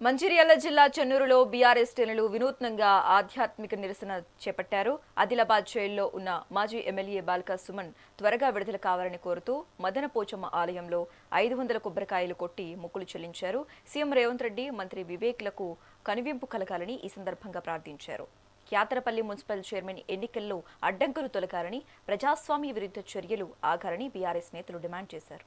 మంచిర్యాల జిల్లా చెన్నూరులో బీఆర్ఎస్ శ్రేణులు వినూత్నంగా ఆధ్యాత్మిక నిరసన చేపట్టారు. ఆదిలాబాద్ జైల్లో ఉన్న మాజీ ఎమ్మెల్యే బాల్కా సుమన్ త్వరగా విడుదల కావాలని కోరుతూ మదనపోచమ్మ ఆలయంలో 500 కొబ్బరికాయలు కొట్టి మొక్కులు చెల్లించారు. సీఎం రేవంత్ రెడ్డి, మంత్రి వివేక్లకు కనువింపు కలగాలని ఈ సందర్భంగా ప్రార్థించారు. యాత్రపల్లి మున్సిపల్ చైర్మన్ ఎన్నికల్లో అడ్డంకులు తొలగాలని, ప్రజాస్వామ్య విరుద్ధ చర్యలు ఆగాలని బీఆర్ఎస్ నేతలు డిమాండ్ చేశారు.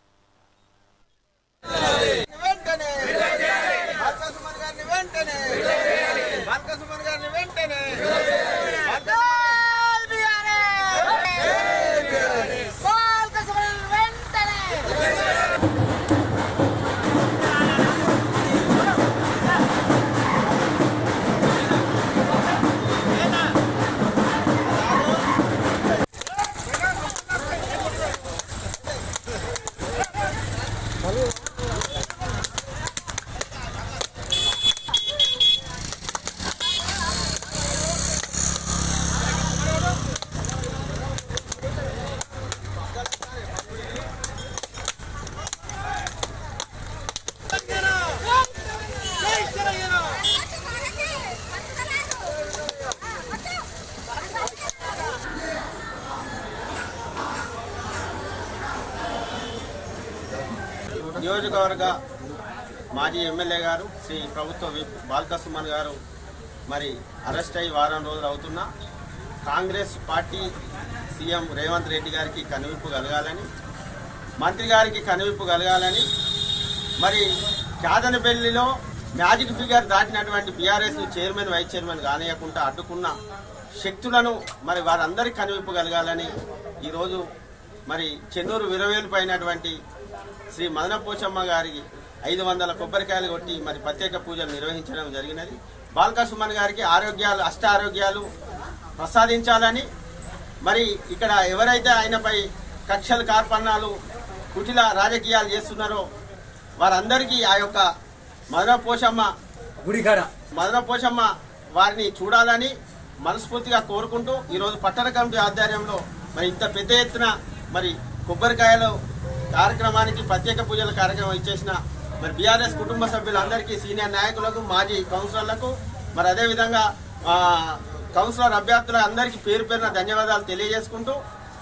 నియోజకవర్గ మాజీ ఎమ్మెల్యే గారు శ్రీ ప్రభుత్వ బాల్కా సుమన్ గారు మరి అరెస్ట్ అయ్యి వారం రోజులు అవుతున్నా కాంగ్రెస్ పార్టీ సీఎం రేవంత్ రెడ్డి గారికి కనువిప్పు కలగాలని, మంత్రి గారికి కనువిప్పు కలగాలని, మరి కాదనబెల్లిలో మ్యాజిక్ ఫిగర్ దాటినటువంటి బీఆర్ఎస్ చైర్మన్, వైస్ చైర్మన్ కానియకుండా అడ్డుకున్న శక్తులను మరి వారందరికీ కనువిప్పు కలగాలని ఈరోజు మరి చెన్నూరు విరవేలు పైనటువంటి శ్రీ మదనపోచమ్మ గారికి 500 కొబ్బరికాయలు కొట్టి మరి ప్రత్యేక పూజలు నిర్వహించడం జరిగినది. బాల్కా సుమన్ గారికి అష్ట ఆరోగ్యాలు ప్రసాదించాలని, మరి ఇక్కడ ఎవరైతే ఆయనపై కక్షలు కార్పణాలు కుటిల రాజకీయాలు చేస్తున్నారో వారందరికీ ఆ యొక్క మదనపోచమ్మ వారిని చూడాలని మనస్ఫూర్తిగా కోరుకుంటూ ఈరోజు పట్టణ కమిటీ ఆధ్వర్యంలో మరి ఇంత పెద్ద ఎత్తున మరి కొబ్బరికాయలు కార్యక్రమానికి ప్రత్యేక పూజల కార్యక్రమం ఇచ్చేసిన మరి బీఆర్ఎస్ కుటుంబ సభ్యులందరికీ, సీనియర్ నాయకులకు, మాజీ కౌన్సిలర్లకు, మరి అదేవిధంగా కౌన్సిలర్ అభ్యర్థుల అందరికీ పేరు పేరున ధన్యవాదాలు తెలియజేసుకుంటూ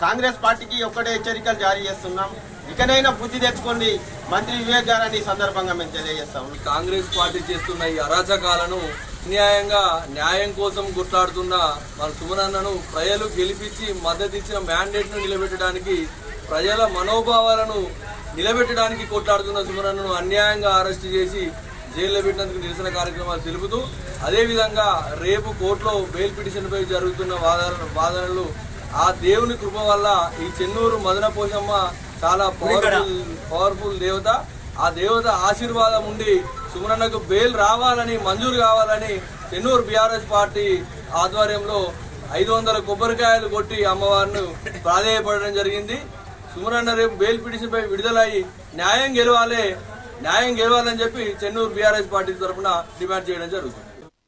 కాంగ్రెస్ పార్టీకి ఒక్కటే హెచ్చరికలు జారీ చేస్తున్నాం. ఇకనైనా బుద్ధి తెచ్చుకోండి మంత్రి వివేక్ గారని ఈ సందర్భంగా మేము తెలియజేస్తాం. కాంగ్రెస్ పార్టీ చేస్తున్న ఈ అరాచకాలను అన్యాయంగా న్యాయం కోసం గుర్తాడుతున్న మన సుమనన్నను ప్రజలు గెలిపించి మద్దతు ఇచ్చిన మ్యాండేట్ ను నిలబెట్టడానికి, ప్రజల మనోభావాలను నిలబెట్టడానికి కొట్లాడుతున్న సుమనన్నను అన్యాయంగా అరెస్ట్ చేసి జైల్లో పెట్టినందుకు నిరసన కార్యక్రమాలు తెలుపుతూ, అదేవిధంగా రేపు కోర్టులో బెయిల్ పిటిషన్పై జరుగుతున్న వాదనలు ఆ దేవుని కృప వల్ల ఈ చెన్నూరు మదనపోచమ్మ చాలా పవర్ఫుల్ దేవత. ఆ దేవత ఆశీర్వాదం ఉండి సుమనన్నకు బెయిల్ రావాలని, మంజూరు కావాలని చెన్నూరు బీఆర్ఎస్ పార్టీ ఆధ్వర్యంలో 500 కొబ్బరికాయలు కొట్టి అమ్మవారిని ప్రాధేయపడడం జరిగింది. సుమనన్న రేపు బెయిల్ పిటిషన్పై విడుదలయ్యి న్యాయం గెలవాలని చెప్పి చెన్నూరు బీఆర్ఎస్ పార్టీ తరఫున డిమాండ్ చేయడం జరుగుతుంది.